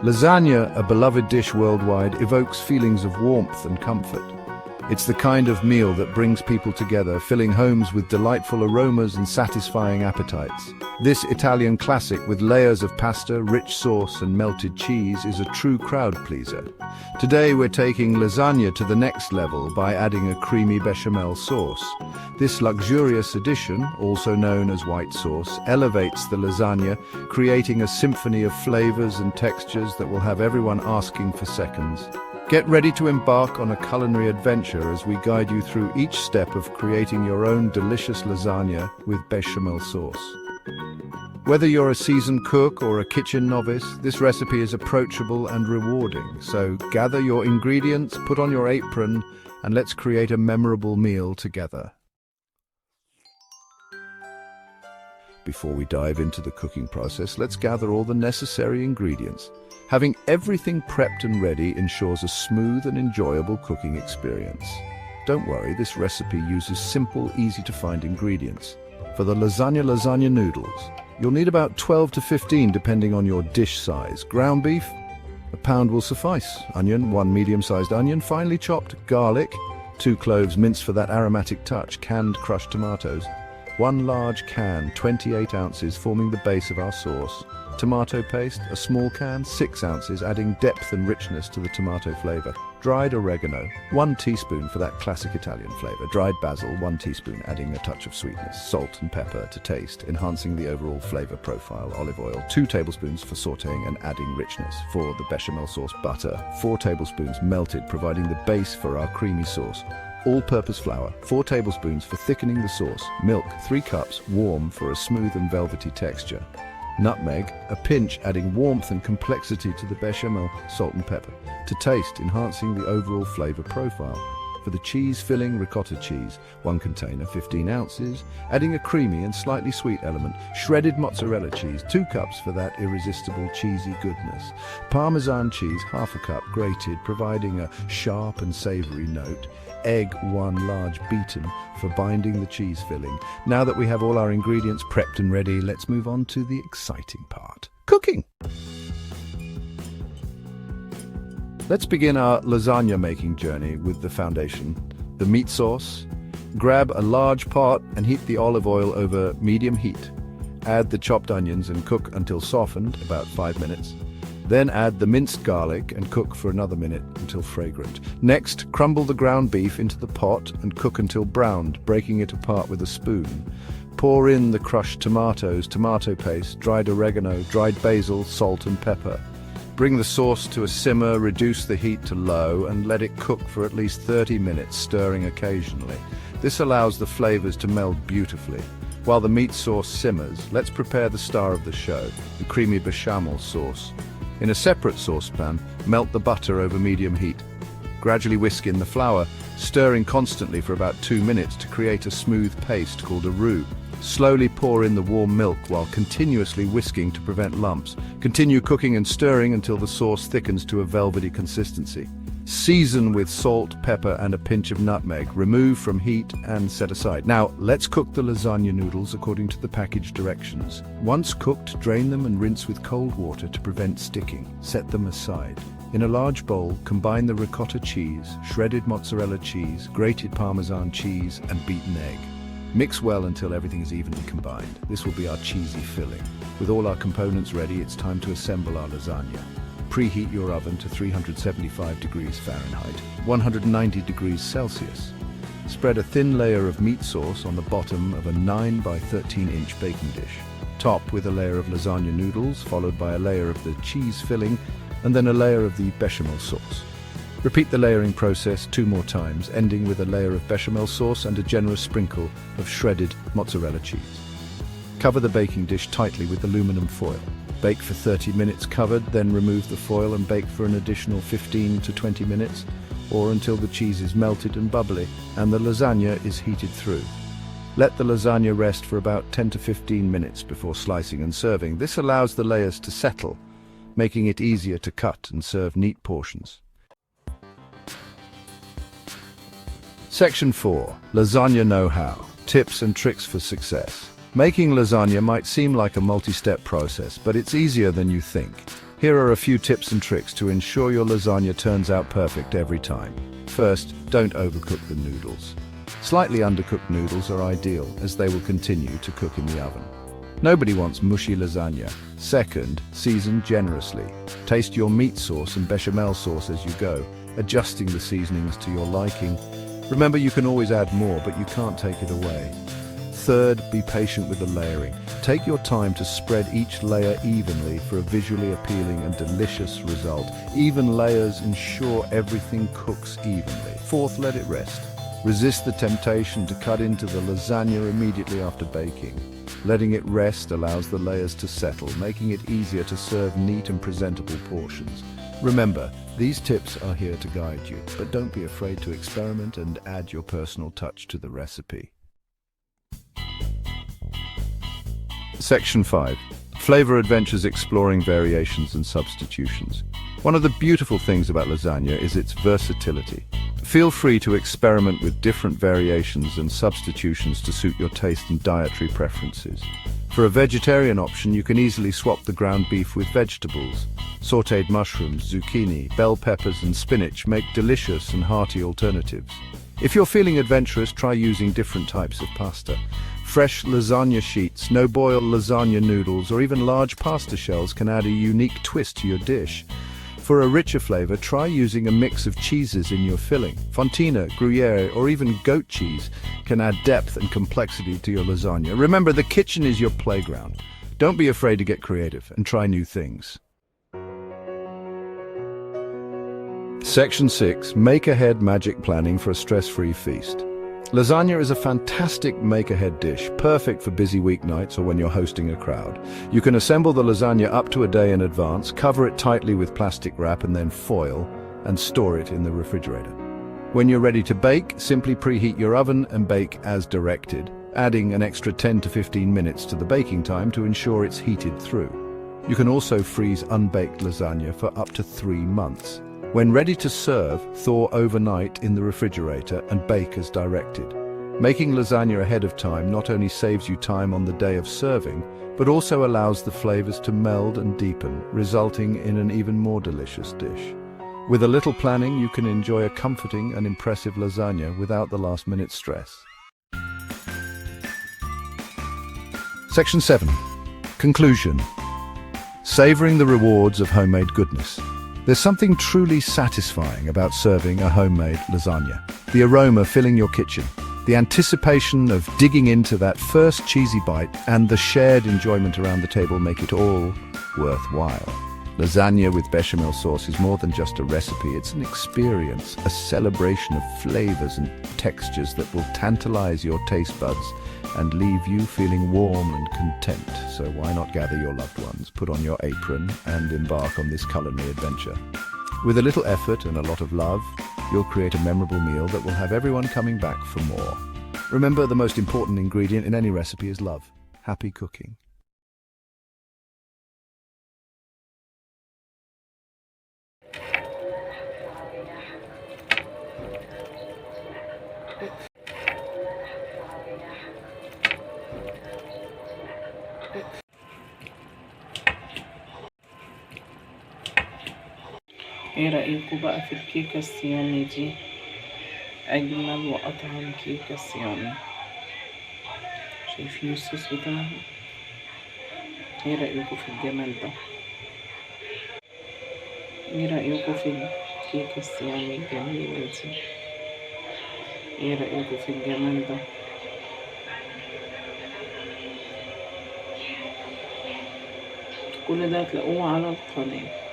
Lasagna, a beloved dish worldwide, evokes feelings of warmth and comfort. It's the kind of meal that brings people together, filling homes with delightful aromas and satisfying appetites. This Italian classic with layers of pasta, rich sauce and melted cheese is a true crowd pleaser. Today we're taking lasagna to the next level by adding a creamy bechamel sauce. This luxurious addition, also known as white sauce, elevates the lasagna, creating a symphony of flavors and textures that will have everyone asking for seconds. Get ready to embark on a culinary adventure as we guide you through each step of creating your own delicious lasagna with bechamel sauce. Whether you're a seasoned cook or a kitchen novice, this recipe is approachable and rewarding. So gather your ingredients, put on your apron, and let's create a memorable meal together. Before we dive into the cooking process, let's gather all the necessary ingredients. Having everything prepped and ready ensures a smooth and enjoyable cooking experience. Don't worry, this recipe uses simple, easy-to-find ingredients. For the lasagna noodles, you'll need about 12 to 15 depending on your dish size. Ground beef, a pound will suffice. Onion, 1 medium-sized onion, finely chopped. Garlic, 2 cloves minced for that aromatic touch. Canned crushed tomatoes, 1 large can, 28 ounces, forming the base of our sauce. Tomato paste, a small can, 6 ounces, adding depth and richness to the tomato flavor. Dried oregano, 1 teaspoon for that classic Italian flavor. Dried basil, 1 teaspoon, adding a touch of sweetness. Salt and pepper to taste, enhancing the overall flavor profile. Olive oil, 2 tablespoons for sauteing and adding richness. For the bechamel sauce, butter, 4 tablespoons melted, providing the base for our creamy sauce. All-purpose flour, 4 tablespoons for thickening the sauce. Milk, 3 cups, warm for a smooth and velvety texture. Nutmeg, a pinch, adding warmth and complexity to the bechamel. Salt and pepper to taste, enhancing the overall flavor profile. For the cheese filling, ricotta cheese, 1 container, 15 ounces, adding a creamy and slightly sweet element. Shredded mozzarella cheese, 2 cups for that irresistible cheesy goodness. Parmesan cheese, half a cup, grated, providing a sharp and savory note. Egg, 1 large, beaten for binding the cheese filling. Now that we have all our ingredients prepped and ready, let's move on to the exciting part, cooking. Let's begin our lasagna making journey with the foundation, the meat sauce. Grab a large pot and heat the olive oil over medium heat. Add the chopped onions and cook until softened, about 5 minutes. Then add the minced garlic and cook for another minute until fragrant. Next, crumble the ground beef into the pot and cook until browned, breaking it apart with a spoon. Pour in the crushed tomatoes, tomato paste, dried oregano, dried basil, salt and pepper. Bring the sauce to a simmer, reduce the heat to low, and let it cook for at least 30 minutes, stirring occasionally. This allows the flavors to meld beautifully. While the meat sauce simmers, let's prepare the star of the show, the creamy bechamel sauce. In a separate saucepan, melt the butter over medium heat. Gradually whisk in the flour, stirring constantly for about 2 minutes to create a smooth paste called a roux. Slowly pour in the warm milk while continuously whisking to prevent lumps. Continue cooking and stirring until the sauce thickens to a velvety consistency. Season with salt, pepper, and a pinch of nutmeg. Remove from heat and set aside. Now, let's cook the lasagna noodles according to the package directions. Once cooked, drain them and rinse with cold water to prevent sticking. Set them aside. In a large bowl, combine the ricotta cheese, shredded mozzarella cheese, grated Parmesan cheese, and beaten egg. Mix well until everything is evenly combined. This will be our cheesy filling. With all our components ready, it's time to assemble our lasagna. Preheat your oven to 375 degrees Fahrenheit, 190 degrees Celsius. Spread a thin layer of meat sauce on the bottom of a 9 by 13-inch baking dish. Top with a layer of lasagna noodles, followed by a layer of the cheese filling, and then a layer of the bechamel sauce. Repeat the layering process 2 more times, ending with a layer of bechamel sauce and a generous sprinkle of shredded mozzarella cheese. Cover the baking dish tightly with aluminum foil. Bake for 30 minutes covered, then remove the foil and bake for an additional 15 to 20 minutes, or until the cheese is melted and bubbly and the lasagna is heated through. Let the lasagna rest for about 10 to 15 minutes before slicing and serving. This allows the layers to settle, making it easier to cut and serve neat portions. Section 4. Lasagna Know-how. Tips and tricks for success. Making lasagna might seem like a multi-step process, but it's easier than you think. Here are a few tips and tricks to ensure your lasagna turns out perfect every time. First, don't overcook the noodles. Slightly undercooked noodles are ideal as they will continue to cook in the oven. Nobody wants mushy lasagna. Second, season generously. Taste your meat sauce and bechamel sauce as you go, adjusting the seasonings to your liking. Remember, you can always add more, but you can't take it away. Third, be patient with the layering. Take your time to spread each layer evenly for a visually appealing and delicious result. Even layers ensure everything cooks evenly. Fourth, let it rest. Resist the temptation to cut into the lasagna immediately after baking. Letting it rest allows the layers to settle, making it easier to serve neat and presentable portions. Remember, these tips are here to guide you, but don't be afraid to experiment and add your personal touch to the recipe. Section 5. Flavor Adventures exploring variations and substitutions. One of the beautiful things about lasagna is its versatility. Feel free to experiment with different variations and substitutions to suit your taste and dietary preferences. For a vegetarian option, you can easily swap the ground beef with vegetables. Sautéed mushrooms, zucchini, bell peppers and spinach make delicious and hearty alternatives. If you're feeling adventurous, try using different types of pasta. Fresh lasagna sheets, no-boil lasagna noodles, or even large pasta shells can add a unique twist to your dish. For a richer flavor, try using a mix of cheeses in your filling. Fontina, Gruyere, or even goat cheese can add depth and complexity to your lasagna. Remember, the kitchen is your playground. Don't be afraid to get creative and try new things. Section 6. Make-ahead magic planning for a stress-free feast. Lasagna is a fantastic make-ahead dish, perfect for busy weeknights or when you're hosting a crowd. You can assemble the lasagna up to a day in advance, cover it tightly with plastic wrap and then foil, and store it in the refrigerator. When you're ready to bake, simply preheat your oven and bake as directed, adding an extra 10 to 15 minutes to the baking time to ensure it's heated through. You can also freeze unbaked lasagna for up to 3 months. When ready to serve, thaw overnight in the refrigerator and bake as directed. Making lasagna ahead of time not only saves you time on the day of serving, but also allows the flavors to meld and deepen, resulting in an even more delicious dish. With a little planning, you can enjoy a comforting and impressive lasagna without the last-minute stress. Section 7. Conclusion. Savoring the rewards of homemade goodness. There's something truly satisfying about serving a homemade lasagna. The aroma filling your kitchen, the anticipation of digging into that first cheesy bite, and the shared enjoyment around the table make it all worthwhile. Lasagna with bechamel sauce is more than just a recipe, it's an experience, a celebration of flavors and textures that will tantalize your taste buds and leave you feeling warm and content. So why not gather your loved ones, put on your apron, and embark on this culinary adventure? With a little effort and a lot of love, you'll create a memorable meal that will have everyone coming back for more. Remember, the most important ingredient in any recipe is love. Happy cooking. ايه رأيكم بقى في الكيكة الصيامي دي؟ أجمل وأطعم كيكة صيامي. شايفين الصوص بتاعها؟ ايه رأيكم في الجمال ده؟ ايه رأيكم في الكيكة الصيامي الجميلة دي؟ ايه رأيكم في الجمال ده؟ كل ده هتلاقوه على القناة.